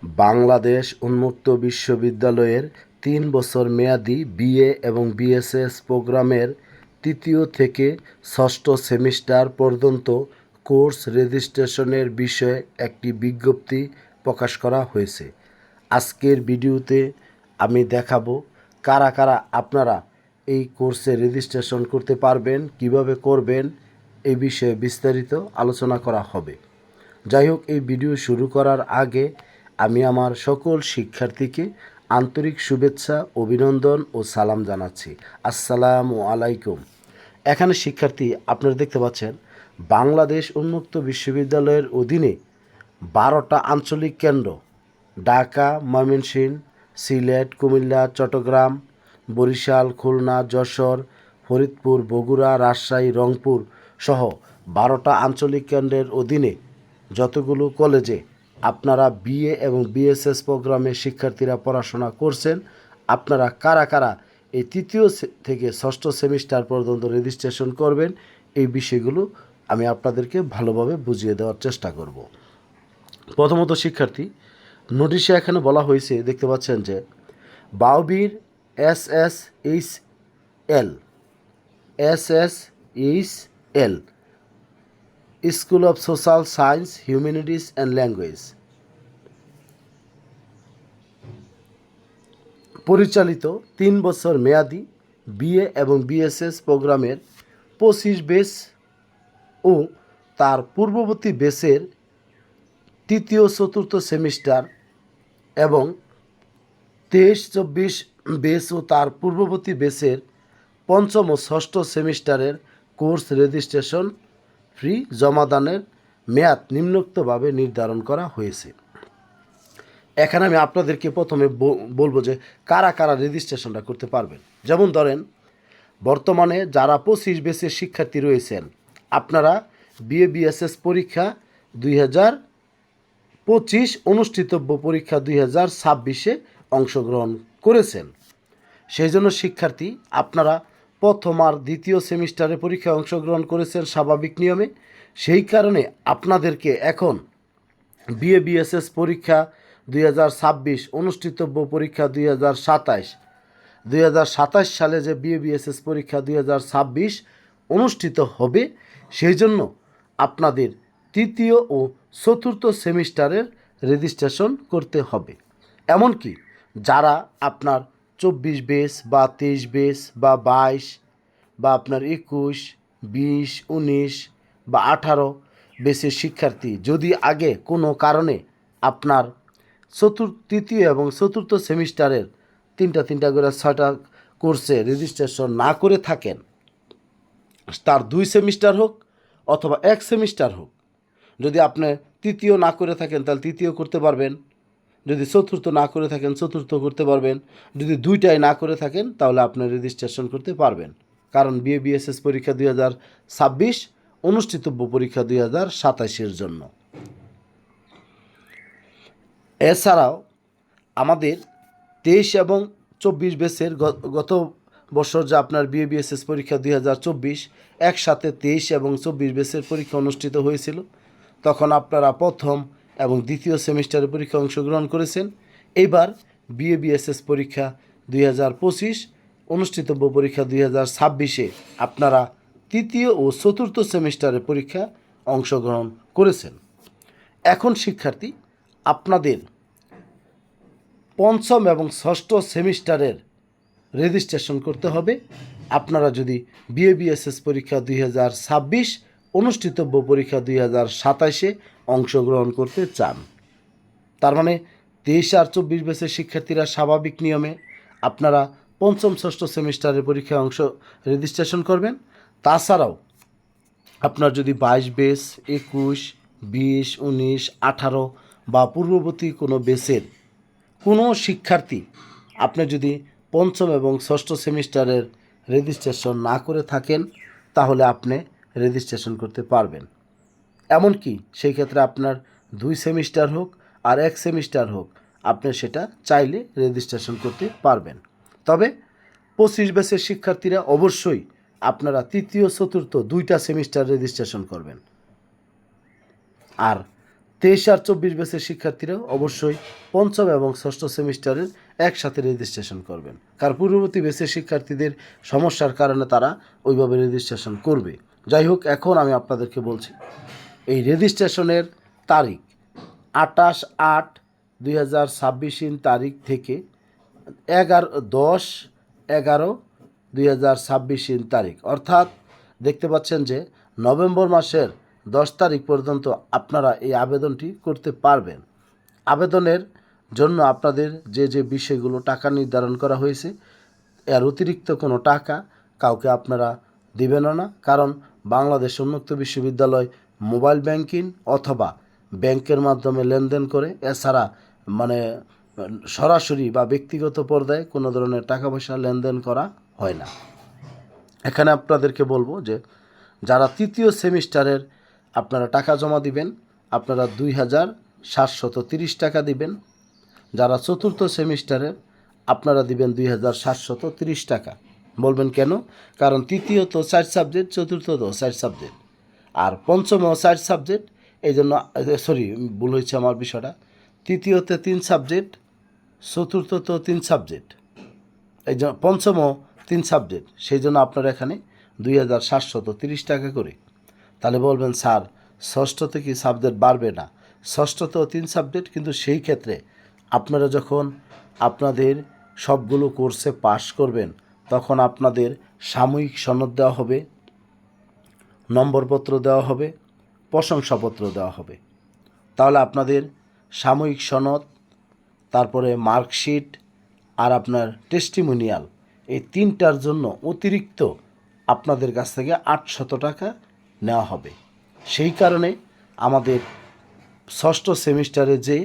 বাংলাদেশ উন্মুক্ত বিশ্ববিদ্যালয়ের ৩ বছর মেয়াদী বিএ এবং বিএসএস প্রোগ্রামের তৃতীয় থেকে ষষ্ঠ সেমিস্টার পর্যন্ত কোর্স রেজিস্ট্রেশনের বিষয়ে একটি বিজ্ঞপ্তি প্রকাশ করা হয়েছে। আজকের ভিডিওতে আমি দেখাবো কারা কারা আপনারা এই কোর্সে রেজিস্ট্রেশন করতে পারবেন, কিভাবে করবেন, এই বিষয়ে বিস্তারিত আলোচনা করা হবে। যাই হোক, এই ভিডিও শুরু করার আগে আমি আমার সকল শিক্ষার্থীকে আন্তরিক শুভেচ্ছা, অভিনন্দন ও সালাম জানাচ্ছি। আসসালামু আলাইকুম। এখানে শিক্ষার্থী আপনারা দেখতে পাচ্ছেন বাংলাদেশ উন্মুক্ত বিশ্ববিদ্যালয়ের অধীনে 12টা আঞ্চলিক কেন্দ্র ঢাকা, ময়মনসিংহ, সিলেট, কুমিল্লা, চট্টগ্রাম, বরিশাল, খুলনা, যশোর, ফরিদপুর, বগুড়া, রাজশাহী, রংপুর সহ 12টা আঞ্চলিক কেন্দ্রের অধীনে যতগুলো কলেজে আপনারা বিএ এবং বিএসএস প্রোগ্রামে শিক্ষার্থীরা পড়াশোনা করছেন, আপনারা কারা কারা এই তৃতীয় থেকে ষষ্ঠ সেমিস্টার পর্যন্ত রেজিস্ট্রেশন করবেন, এই বিষয়গুলো আমি আপনাদেরকে ভালোভাবে বুঝিয়ে দেওয়ার চেষ্টা করব। প্রথমত শিক্ষার্থী, নোটিশে এখানে বলা হয়েছে, দেখতে পাচ্ছেন যে বাউবির এস school of social science, humanities and language পরিচালিত 3 বছর মেয়াদী বিএ এবং বিএসএস প্রোগ্রামের 25 বেস ও তার পূর্ববর্তী বেসের তৃতীয় চতুর্থ সেমিস্টার এবং 23-24 বেস ও তার পূর্ববর্তী বেসের পঞ্চম ও ষষ্ঠ সেমিস্টারের কোর্স রেজিস্ট্রেশন ফি জমাদানের মেয়াদ নিম্নোক্তভাবে নির্ধারণ করা হয়েছে। এখানে আমি আপনাদেরকে প্রথমে বলবো যে কারা কারা রেজিস্ট্রেশনটা করতে পারবেন। যেমন ধরেন, বর্তমানে যারা 25 বেসের শিক্ষার্থী রয়েছেন, আপনারা বিএ বিএসএস পরীক্ষা 2025 অনুষ্ঠিতব্য পরীক্ষা 2026-এ অংশগ্রহণ করেছেন। সেই জন্য শিক্ষার্থী আপনারা প্রথম আর দ্বিতীয় সেমিস্টারে পরীক্ষায় অংশগ্রহণ করেছেন স্বাভাবিক নিয়মে। সেই কারণে আপনাদেরকে এখন বিএ বিএসএস পরীক্ষা 2026 অনুষ্ঠিতব্য পরীক্ষা 2027 সালে যে বিএ বিএসএস পরীক্ষা 2026 অনুষ্ঠিত হবে, সেই জন্য আপনাদের তৃতীয় ও চতুর্থ সেমিস্টারের রেজিস্ট্রেশন করতে হবে। এমনকি যারা আপনার 24 বেস বা 23 বেস বা 22 বা আপনার 21, 20, 19 বা 18 বেসের শিক্ষার্থী যদি আগে কোনো কারণে আপনার তৃতীয় এবং চতুর্থ সেমিস্টারের তিনটা করে 6টা কোর্সে রেজিস্ট্রেশন না করে থাকেন, তার 2 সেমিস্টার হোক অথবা 1 সেমিস্টার হোক, যদি আপনি তৃতীয় না করে থাকেন তাহলে তৃতীয় করতে পারবেন, যদি চতুর্থ না করে থাকেন চতুর্থ করতে পারবেন, যদি দুইটাই না করে থাকেন তাহলে আপনি রেজিস্ট্রেশন করতে পারবেন। কারণ বিএ বিএসএস পরীক্ষা 2026 অনুষ্ঠিতব্য পরীক্ষা 2027-এর জন্য। এছাড়াও আমাদের 23 এবং 24 বেসের গত বছর যে আপনার বিএ বিএসএস পরীক্ষা 2024 একসাথে 23 এবং 24 বেসের পরীক্ষা অনুষ্ঠিত হয়েছিল। তখন আপনারা প্রথম এবং দ্বিতীয় সেমিস্টারে পরীক্ষা অংশগ্রহণ করেছেন। এইবার বিএ বিএসএস পরীক্ষা 2025 অনুষ্ঠিতব্য পরীক্ষা 2026-এ আপনারা তৃতীয় ও চতুর্থ সেমিস্টারের পরীক্ষা অংশগ্রহণ করেছেন। এখন শিক্ষার্থী আপনাদের পঞ্চম এবং ষষ্ঠ সেমিস্টারের রেজিস্ট্রেশন করতে হবে। আপনারা যদি বিএ বিএসএস পরীক্ষা 2026 অনুষ্ঠিতব্য পরীক্ষা 2027-এ অংশগ্রহণ করতে চান, তার মানে 23 আর 24 বেসের শিক্ষার্থীরা স্বাভাবিক নিয়মে আপনারা পঞ্চম ষষ্ঠ সেমিস্টারের পরীক্ষায় রেজিস্ট্রেশন করবেন। তাছাড়াও আপনার যদি 22 বেস, 21, 20, 19, 18 বা পূর্ববর্তী কোনো বেসের কোনো শিক্ষার্থী আপনি যদি পঞ্চম এবং ষষ্ঠ সেমিস্টারের রেজিস্ট্রেশন না করে থাকেন তাহলে আপনি রেজিস্ট্রেশন করতে পারবেন। এমনকি সেই ক্ষেত্রে আপনার 2 সেমিস্টার হোক আর 1 সেমিস্টার হোক, আপনি সেটা চাইলে রেজিস্ট্রেশন করতে পারবেন। তবে 25 বেসের শিক্ষার্থীরা অবশ্যই আপনারা তৃতীয় চতুর্থ 2টা সেমিস্টার রেজিস্ট্রেশন করবেন। আর 23 আর 24 ব্যাচের শিক্ষার্থীরাও অবশ্যই পঞ্চম এবং ষষ্ঠ সেমিস্টারের একসাথে রেজিস্ট্রেশন করবেন, কারণ পূর্ববর্তী ব্যাচের শিক্ষার্থীদের সমস্যার কারণে তারা ওইভাবে রেজিস্ট্রেশন করবে। যাই হোক, এখন আমি আপনাদেরকে বলছি এই রেজিস্ট্রেশনের তারিখ 28/8/2026 তারিখ থেকে 10/11/2026 তারিখ, অর্থাৎ দেখতে পাচ্ছেন যে নভেম্বর মাসের 10 তারিখ পর্যন্ত আপনারা এই আবেদনটি করতে পারবেন। আবেদনের জন্য আপনাদের যে যে বিষয়গুলো টাকা নির্ধারণ করা হয়েছে, এর অতিরিক্ত কোনো টাকা কাউকে আপনারা দিবেন না, কারণ বাংলাদেশ উন্মুক্ত বিশ্ববিদ্যালয় মোবাইল ব্যাংকিং অথবা ব্যাংকের মাধ্যমে লেনদেন করে, এছাড়া মানে সরাসরি বা ব্যক্তিগত পর্যায়ে কোনো ধরনের টাকা পয়সা লেনদেন করা হয় না। এখানে আপনাদেরকে বলবো যে যারা তৃতীয় সেমিস্টারের আপনারা টাকা জমা দিবেন, আপনারা 2,730 টাকা দিবেন। যারা চতুর্থ সেমিস্টারের আপনারা দিবেন 2,730 টাকা। বলবেন কেন? কারণ তৃতীয়ত 4 সাবজেক্ট, চতুর্থত 4 সাবজেক্ট, আর পঞ্চমেও 4 সাবজেক্ট। এই জন্য ভুল হয়েছে আমার বিষয়টা। তৃতীয়তে 3 সাবজেক্ট, চতুর্থত 3 সাবজেক্ট, এই জন্য পঞ্চমও 3 সাবজেক্ট, সেই জন্য আপনারা এখানে 2,730 টাকা করে। তাহলে বলবেন স্যার ষষ্ঠতে কি সাবজেক্ট বাড়বে না? ষষ্ঠতেও 3 সাবজেক্ট, কিন্তু সেই ক্ষেত্রে আপনারা যখন আপনাদের সবগুলো কোর্সে পাশ করবেন তখন আপনাদের সাময়িক সনদ দেওয়া হবে, নম্বরপত্র দেওয়া হবে, প্রশংসাপত্র দেওয়া হবে। তাহলে আপনাদের সাময়িক সনদ, তারপরে মার্কশিট আর আপনার টেস্টিমোনিয়াল, এই 3টার জন্য অতিরিক্ত আপনাদের কাছ থেকে 800 টাকা নেওয়া হবে। সেই কারণে আমাদের ষষ্ঠ সেমিস্টারে যে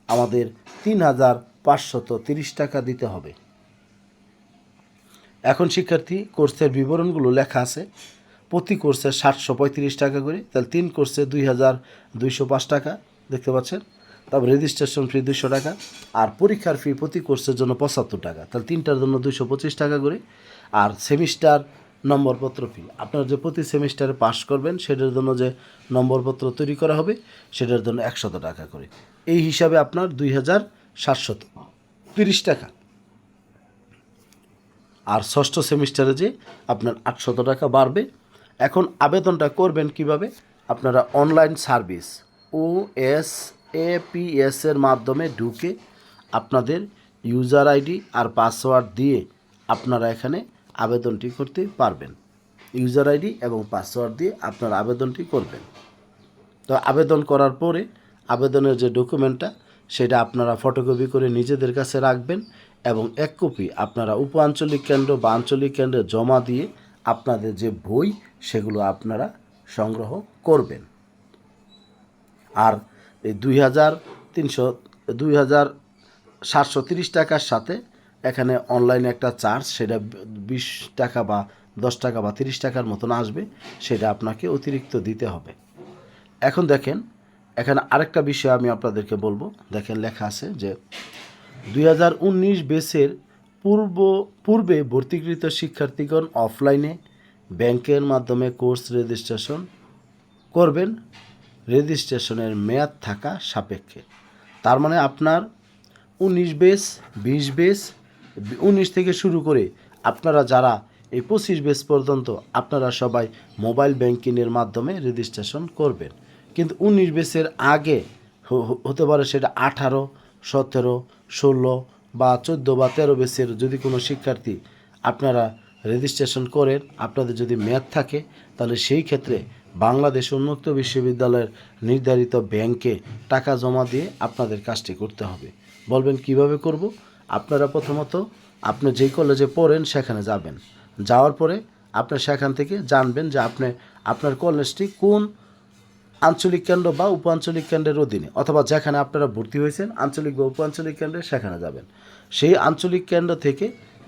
আমাদের 3,530 টাকা দিতে হবে। এখন শিক্ষার্থী কোর্সের বিবরণগুলো লেখা আছে। প্রতি কোর্সে 735 টাকা করে, তাহলে 3 কোর্সে 2,205 টাকা দেখতে পাচ্ছেন। তারপর রেজিস্ট্রেশন ফি 200 টাকা, আর পরীক্ষার ফি প্রতি কোর্সের জন্য 75 টাকা, তাহলে 3টার জন্য 225 টাকা করে। আর সেমিস্টার নম্বরপত্র ফি, আপনারা যে প্রতি সেমিস্টারে পাস করবেন সেটার জন্য যে নম্বরপত্র তৈরি করা হবে সেটার জন্য 100 টাকা করে। এই হিসাবে আপনার 2,730 টাকা। আর ষষ্ঠ সেমিস্টারে যে আপনার 800 টাকা বাড়বে। এখন আবেদনটা করবেন কিভাবে? আপনারা অনলাইন সার্ভিস OSAPS এর মাধ্যমে ঢুকে আপনাদের ইউজার আইডি আর পাসওয়ার্ড দিয়ে আপনারা এখানে আবেদনটি করতে পারবেন। ইউজার আইডি এবং পাসওয়ার্ড দিয়ে আপনারা আবেদনটি করবেন। তো আবেদন করার পরে আবেদনের যে ডকুমেন্টটা সেটা আপনারা ফটোকপি করে নিজেদের কাছে রাখবেন, এবং 1 কপি আপনারা উপ আঞ্চলিক কেন্দ্র বা আঞ্চলিক কেন্দ্রে জমা দিয়ে আপনাদের যে বই সেগুলো আপনারা সংগ্রহ করবেন। আর এই 2,730 টাকার সাথে এখানে অনলাইনে একটা চার্জ, সেটা 20 টাকা বা 10 টাকা বা 30 টাকার মতন আসবে, সেটা আপনাকে অতিরিক্ত দিতে হবে। এখন দেখেন, এখানে আরেকটা বিষয় আমি আপনাদেরকে বলবো। দেখেন লেখা আছে যে 2019 ব্যাচের পূর্বে ভর্তিকৃত শিক্ষার্থীগণ অফলাইনে ব্যাংকের মাধ্যমে কোর্স রেজিস্ট্রেশন করবেন রেজিস্ট্রেশনের মেয়াদ থাকা সাপেক্ষে। তার মানে আপনার 19 ব্যাচ, 20 ব্যাচ, 19 থেকে শুরু করে আপনারা যারা এই 25 ব্যাচ পর্যন্ত আপনারা সবাই মোবাইল ব্যাংকিংয়ের মাধ্যমে রেজিস্ট্রেশন করবেন। কিন্তু 19 ব্যাচের আগে হতে পারে সেটা 18, 17, 16 বা 14 বা 13 ব্যাচের যদি কোনো শিক্ষার্থী আপনারা রেজিস্ট্রেশন করেন, আপনাদের যদি মেয়াদ থাকে, তাহলে সেই ক্ষেত্রে বাংলাদেশ উন্মুক্ত বিশ্ববিদ্যালয়ের নির্ধারিত ব্যাংকে টাকা জমা দিয়ে আপনাদের কাজটি করতে হবে। বলবেন কিভাবে করব? আপনারা প্রথমত আপনি যেই কলেজে পড়েন সেখানে যাবেন। যাওয়ার পরে আপনি সেখান থেকে জানবেন যে আপনার কলেজটি কোন আঞ্চলিক কেন্দ্র বা উপ আঞ্চলিক কেন্দ্রের অধীনে, অথবা যেখানে আপনারা ভর্তি হয়েছেন আঞ্চলিক বা উপ আঞ্চলিক কেন্দ্রে, সেখানে যাবেন। সেই আঞ্চলিক কেন্দ্র থেকে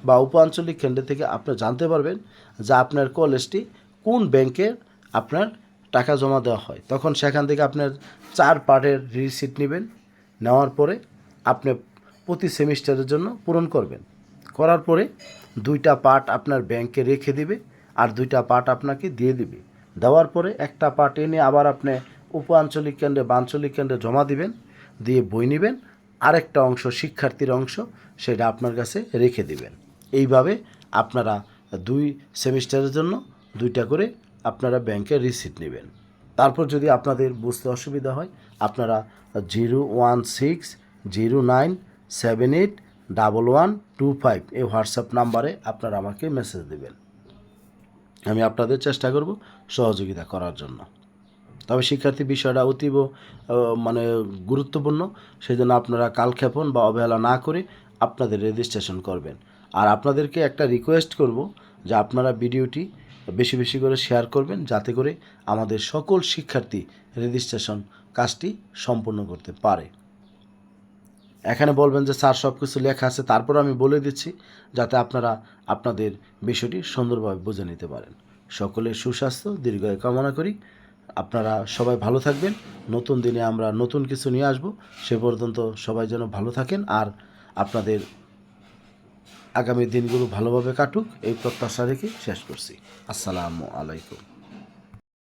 বা উপ আঞ্চলিক কেন্দ্র থেকে আপনি জানতে পারবেন যে আপনার কলেজটি কোন ব্যাংকে আপনার টাকা জমা দেওয়া হয়। তখন সেখান থেকে আপনার 4 পার্টের রিসিট নেবেন। নেওয়ার পরে আপনি প্রতি সেমিস্টারের জন্য পূরণ করবেন। করার পরে 2টা পার্ট আপনার ব্যাংকে রেখে দিবে আর 2টা পার্ট আপনাকে দিয়ে দিবে। দেওয়ার পরে একটা পার্ট এনে আবার আপনি উপ আঞ্চলিক কেন্দ্রে বা আঞ্চলিক কেন্দ্রে জমা দিবেন, দিয়ে বই নেবেন, আরেকটা অংশ শিক্ষার্থীর অংশ সেটা আপনার কাছে রেখে দিবেন। এইভাবে আপনারা 2 সেমিস্টারের জন্য 2টা করে আপনারা ব্যাংকে রিসিট নেবেন। তারপর যদি আপনাদের বুঝতে অসুবিধা হয় আপনারা 01609781125 এই হোয়াটসঅ্যাপ নাম্বারে আপনারা আমাকে মেসেজ দেবেন। আমি আপনাদের চেষ্টা করব সহযোগিতা করার জন্য। তবে শিক্ষার্থী বিষয়টা অতীব মানে গুরুত্বপূর্ণ, সেই জন্য আপনারা কালক্ষেপণ বা অবহেলা না করে আপনাদের রেজিস্ট্রেশন করবেন। আর আপনাদেরকে একটা রিকোয়েস্ট করব যে আপনারা ভিডিওটি বেশি বেশি করে শেয়ার করবেন, যাতে করে আমাদের সকল শিক্ষার্থী রেজিস্ট্রেশন কাজটি সম্পূর্ণ করতে পারে। এখানে বলবেন যে স্যার সব কিছু লেখা আছে, তারপর আমি বলে দিচ্ছি যাতে আপনারা আপনাদের বিষয়টি সুন্দরভাবে বুঝে নিতে পারেন। সকলের সুস্বাস্থ্য দীর্ঘায়ু কামনা করি। আপনারা সবাই ভালো থাকবেন। নতুন দিনে আমরা নতুন কিছু নিয়ে আসব। সে পর্যন্ত সবাই যেন ভালো থাকেন আর আপনাদের আগামী দিনগুলো ভালোভাবে কাটুক এই প্রত্যাশা রেখে শেষ করছি। আসসালামু আলাইকুম।